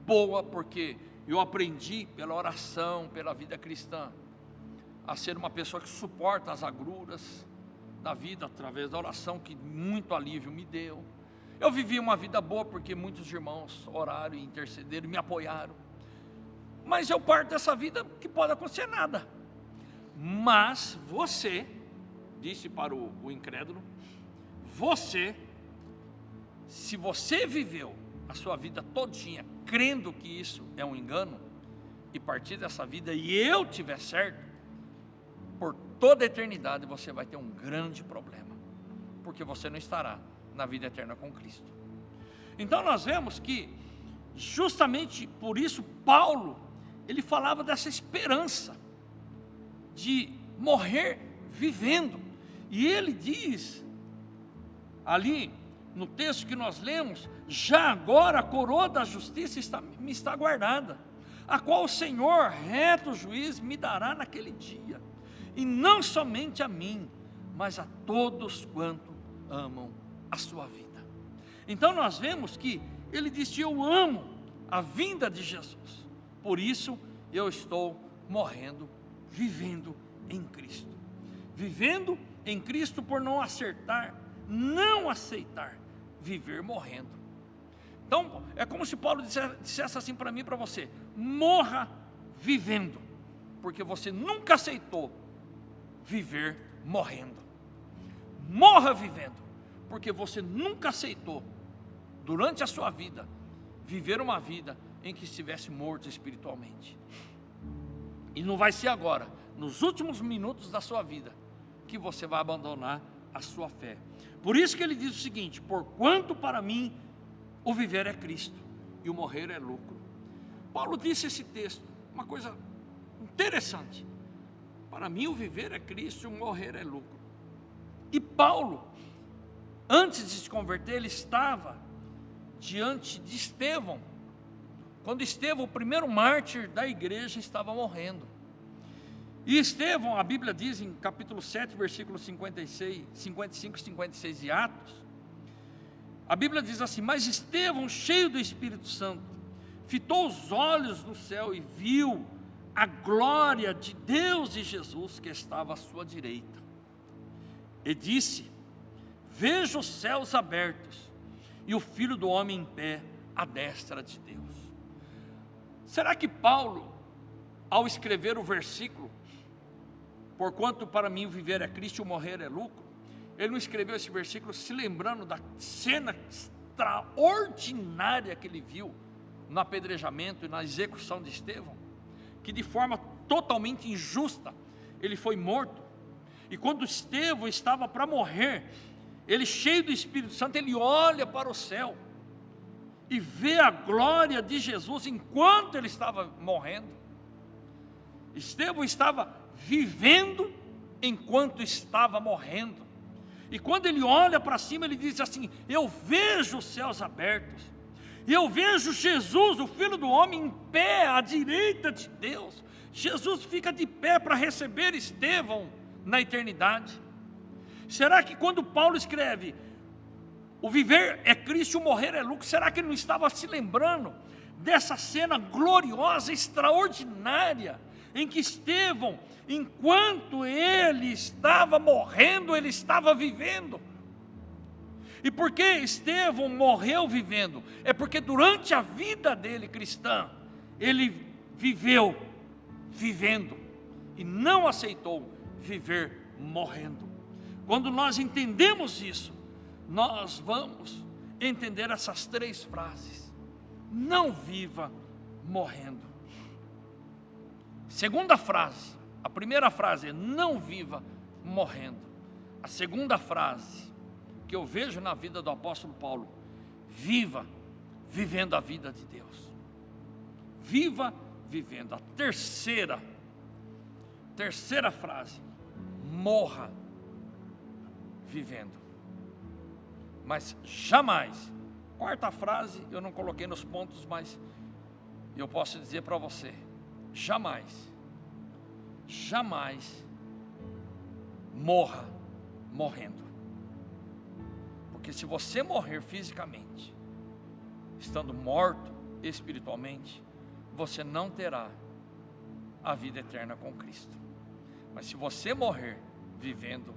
boa porque eu aprendi pela oração, pela vida cristã, a ser uma pessoa que suporta as agruras da vida através da oração, que muito alívio me deu. Eu vivi uma vida boa porque muitos irmãos oraram e intercederam, me apoiaram. Mas eu parto dessa vida que pode acontecer nada. Mas você, disse para o incrédulo, se você viveu a sua vida todinha crendo que isso é um engano, e partir dessa vida e eu tiver certo, por toda a eternidade você vai ter um grande problema, porque você não estará na vida eterna com Cristo. Então nós vemos que justamente por isso Paulo, ele falava dessa esperança de morrer vivendo. E ele diz ali no texto que nós lemos, já agora a coroa da justiça me está guardada, a qual o Senhor, reto juiz, me dará naquele dia, e não somente a mim, mas a todos quanto amam a sua vida. Então nós vemos que ele disse, eu amo a vinda de Jesus, por isso eu estou morrendo, vivendo em Cristo. Vivendo em Cristo por não aceitar viver morrendo. Então é como se Paulo dissesse assim para mim e para você, morra vivendo, porque você nunca aceitou viver morrendo. Morra vivendo, porque você nunca aceitou, durante a sua vida, viver uma vida em que estivesse morto espiritualmente. E não vai ser agora, nos últimos minutos da sua vida, que você vai abandonar a sua fé. Por isso que ele diz o seguinte, porquanto para mim o viver é Cristo e o morrer é lucro. Paulo disse esse texto, uma coisa interessante, para mim o viver é Cristo e o morrer é lucro. E Paulo, antes de se converter, ele estava diante de Estevão, quando Estevão, o primeiro mártir da igreja, estava morrendo. E Estevão, a Bíblia diz em capítulo 7, versículos 55 e 56 de Atos, a Bíblia diz assim, mas Estevão, cheio do Espírito Santo, fitou os olhos no céu e viu a glória de Deus e Jesus que estava à sua direita. E disse, vejo os céus abertos e o Filho do Homem em pé à destra de Deus. Será que Paulo, ao escrever o versículo, porquanto para mim o viver é Cristo e o morrer é lucro, ele não escreveu esse versículo se lembrando da cena extraordinária que ele viu no apedrejamento e na execução de Estevão, que de forma totalmente injusta ele foi morto, e quando Estevão estava para morrer, ele cheio do Espírito Santo, ele olha para o céu, e vê a glória de Jesus enquanto ele estava morrendo. Estevão estava vivendo enquanto estava morrendo, e quando ele olha para cima, ele diz assim: eu vejo os céus abertos, e eu vejo Jesus, o Filho do Homem, em pé à direita de Deus. Jesus fica de pé para receber Estevão na eternidade. Será que quando Paulo escreve, o viver é Cristo, o morrer é lucro, será que ele não estava se lembrando dessa cena gloriosa, extraordinária, em que Estevão, enquanto ele estava morrendo, ele estava vivendo? E por que Estevão morreu vivendo? É porque durante a vida dele cristã, ele viveu vivendo e não aceitou viver morrendo. Quando nós entendemos isso, nós vamos entender essas 3 frases: não viva morrendo. Segunda frase, a primeira frase é não viva morrendo. A segunda frase que eu vejo na vida do apóstolo Paulo: viva vivendo a vida de Deus. Viva vivendo. A terceira frase: morra vivendo. Mas jamais. Quarta frase eu não coloquei nos pontos, mas eu posso dizer para você: jamais morra morrendo. Porque se você morrer fisicamente, estando morto espiritualmente, você não terá a vida eterna com Cristo. Mas se você morrer vivendo,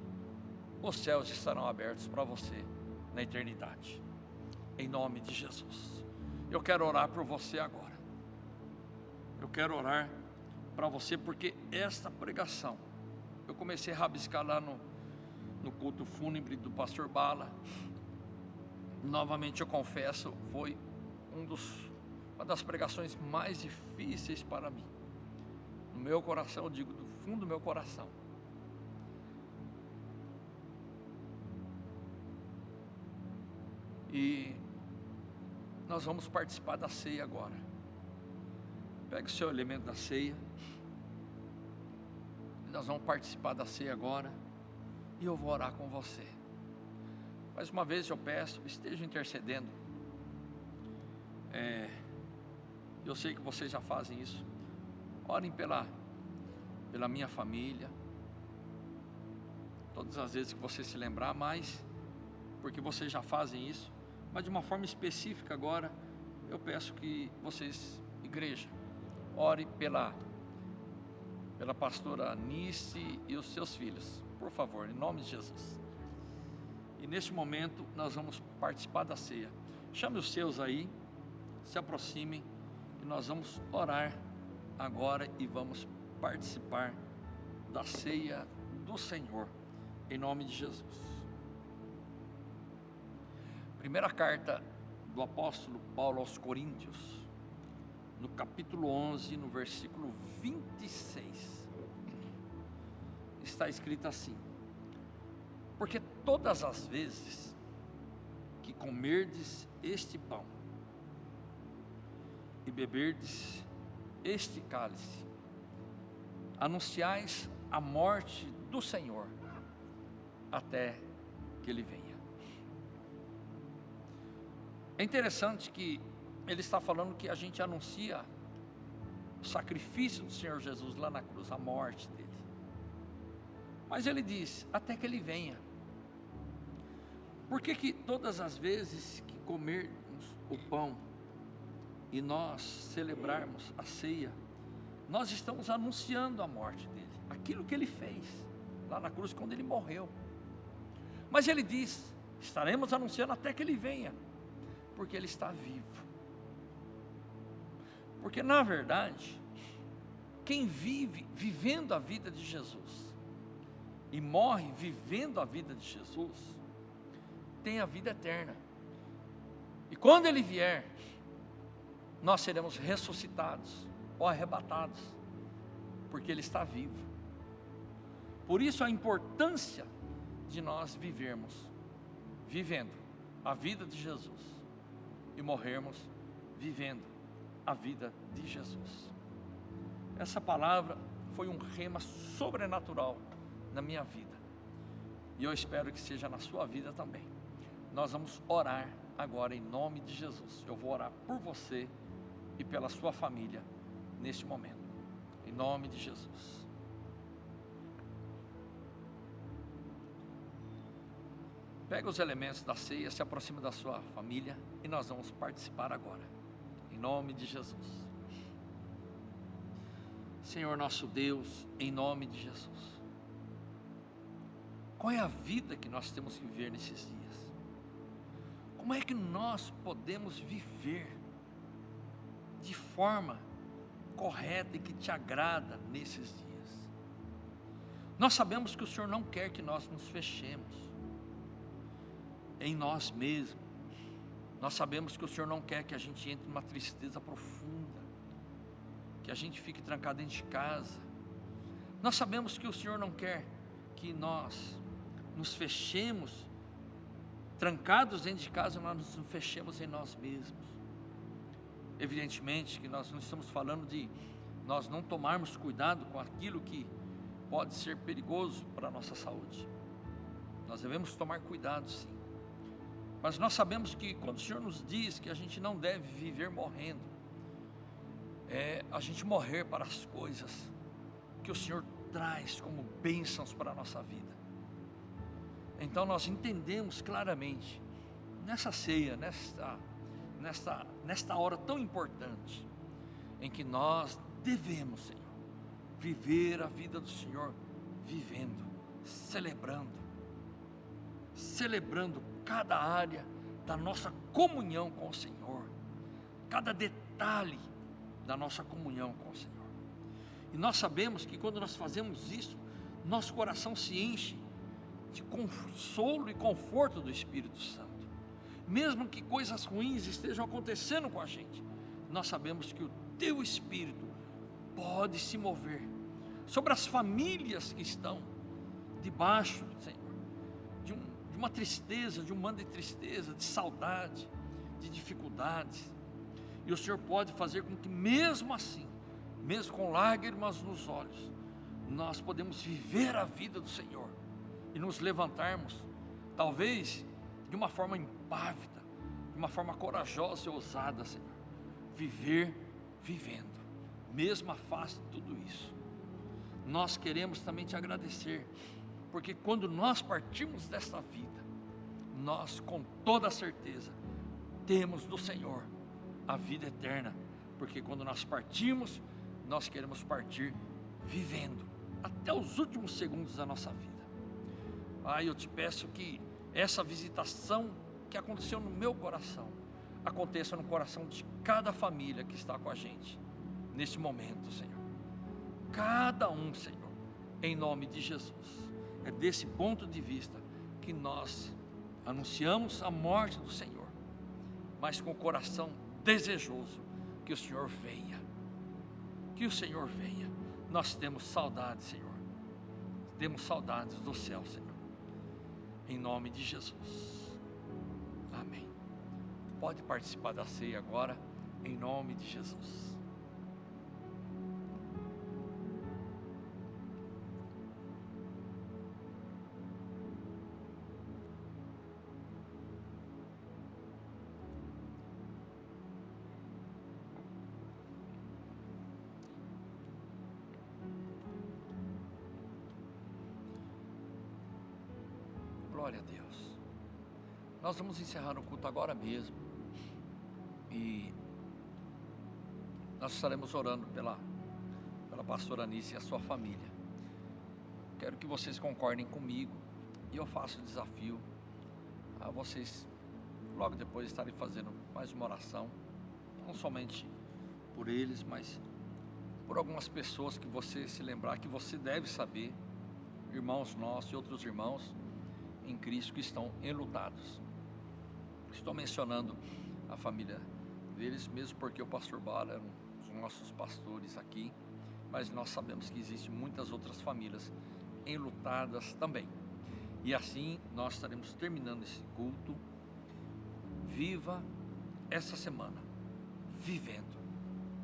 os céus estarão abertos para você na eternidade. Em nome de Jesus. Eu quero orar por você agora. Eu quero orar para você, porque esta pregação eu comecei a rabiscar lá no culto fúnebre do pastor Bala. Novamente eu confesso, foi uma das pregações mais difíceis para mim. No meu coração, eu digo do fundo do meu coração. E nós vamos participar da ceia agora. Pegue o seu elemento da ceia. Nós vamos participar da ceia agora. E eu vou orar com você. Mais uma vez eu peço, esteja intercedendo. Eu sei que vocês já fazem isso. Orem pela minha família. Todas as vezes que você se lembrar, mas porque vocês já fazem isso. Mas de uma forma específica agora, eu peço que vocês, igreja, ore pela pastora Anice e os seus filhos, por favor, em nome de Jesus. E neste momento nós vamos participar da ceia. Chame os seus aí, se aproximem, e nós vamos orar agora e vamos participar da ceia do Senhor, em nome de Jesus. Primeira carta do apóstolo Paulo aos Coríntios, no capítulo 11, no versículo 26, está escrito assim: porque todas as vezes que comerdes este pão e beberdes este cálice, anunciais a morte do Senhor até que Ele venha. É interessante que ele está falando que a gente anuncia o sacrifício do Senhor Jesus lá na cruz, a morte dele. Mas ele diz, até que Ele venha. Por que todas as vezes que comermos o pão e nós celebrarmos a ceia, nós estamos anunciando a morte dele, aquilo que Ele fez lá na cruz quando Ele morreu. Mas ele diz, estaremos anunciando até que Ele venha. Porque Ele está vivo. Porque na verdade, quem vive vivendo a vida de Jesus e morre vivendo a vida de Jesus, tem a vida eterna. E quando Ele vier, nós seremos ressuscitados ou arrebatados, porque Ele está vivo. Por isso a importância de nós vivermos, vivendo a vida de Jesus e morrermos vivendo a vida de Jesus. Essa palavra foi um rema sobrenatural na minha vida, e eu espero que seja na sua vida também. Nós vamos orar agora em nome de Jesus. Eu vou orar por você e pela sua família neste momento, em nome de Jesus. Pega os elementos da ceia, se aproxima da sua família e nós vamos participar agora, em nome de Jesus. Senhor nosso Deus, em nome de Jesus, qual é a vida que nós temos que viver nesses dias? Como é que nós podemos viver de forma correta e que te agrada nesses dias? Nós sabemos que o Senhor não quer que nós nos fechemos em nós mesmos. Nós sabemos que o Senhor não quer que a gente entre numa tristeza profunda, que a gente fique trancado dentro de casa. Nós sabemos que o Senhor não quer que nós nos fechemos, trancados dentro de casa, nós nos fechemos em nós mesmos. Evidentemente que nós não estamos falando de nós não tomarmos cuidado com aquilo que pode ser perigoso para a nossa saúde. Nós devemos tomar cuidado, sim. Mas nós sabemos que quando o Senhor nos diz que a gente não deve viver morrendo, é a gente morrer para as coisas que o Senhor traz como bênçãos para a nossa vida. Então nós entendemos claramente, nessa ceia, nesta hora tão importante, em que nós devemos, Senhor, viver a vida do Senhor, vivendo, celebrando cada área da nossa comunhão com o Senhor, cada detalhe da nossa comunhão com o Senhor. E nós sabemos que quando nós fazemos isso, nosso coração se enche de consolo e conforto do Espírito Santo. Mesmo que coisas ruins estejam acontecendo com a gente, nós sabemos que o Teu Espírito pode se mover sobre as famílias que estão debaixo, Senhor, de uma tristeza, de um mando de tristeza, de saudade, de dificuldades. E o Senhor pode fazer com que mesmo assim, mesmo com lágrimas nos olhos, nós podemos viver a vida do Senhor e nos levantarmos, talvez de uma forma impávida, de uma forma corajosa e ousada, Senhor. Vivendo, mesmo à face de tudo isso. Nós queremos também te agradecer, porque quando nós partimos desta vida, nós com toda certeza temos do Senhor a vida eterna, porque quando nós partimos, nós queremos partir vivendo até os últimos segundos da nossa vida. Eu te peço que essa visitação que aconteceu no meu coração, aconteça no coração de cada família que está com a gente nesse momento, Senhor. Cada um, Senhor, em nome de Jesus. É desse ponto de vista que nós anunciamos a morte do Senhor, mas com o coração desejoso que o Senhor venha. Que o Senhor venha. Nós temos saudades, Senhor. Temos saudades do céu, Senhor. Em nome de Jesus. Amém. Pode participar da ceia agora, em nome de Jesus. Glória a Deus. Nós vamos encerrar o culto agora mesmo. E nós estaremos orando pela pastora Anice e a sua família. Quero que vocês concordem comigo. E eu faço o desafio a vocês logo depois estarei fazendo mais uma oração, não somente por eles, mas por algumas pessoas que você se lembrar, que você deve saber, irmãos nossos e outros irmãos em Cristo que estão enlutados. Estou mencionando a família deles, mesmo porque o pastor Bala é um dos nossos pastores aqui, mas nós sabemos que existem muitas outras famílias enlutadas também. E assim nós estaremos terminando esse culto. Viva essa semana vivendo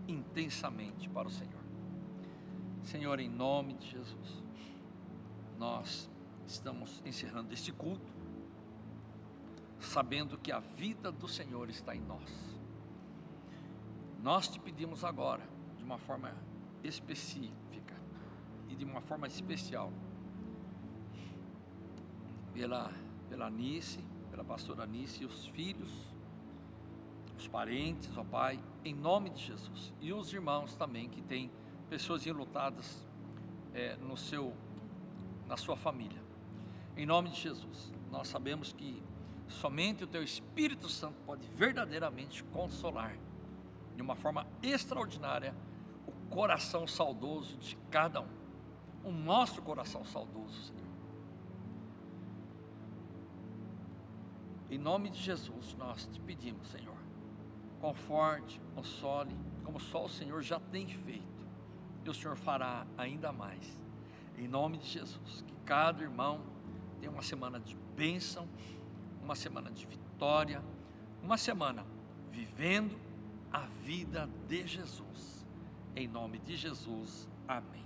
intensamente para o Senhor. Senhor, em nome de Jesus, nós estamos encerrando este culto, sabendo que a vida do Senhor está em nós. Nós te pedimos agora, de uma forma específica e de uma forma especial, pela Anice, pela pastora Anice e os filhos, os parentes, ó Pai, em nome de Jesus, e os irmãos também que têm pessoas enlutadas na sua família. Em nome de Jesus, nós sabemos que somente o Teu Espírito Santo pode verdadeiramente consolar de uma forma extraordinária o coração saudoso de cada um, o nosso coração saudoso, Senhor. Em nome de Jesus, nós te pedimos, Senhor, conforte, console, como só o Senhor já tem feito, e o Senhor fará ainda mais. Em nome de Jesus, que cada irmão tenha uma semana de bênção, uma semana de vitória, uma semana vivendo a vida de Jesus. Em nome de Jesus, amém.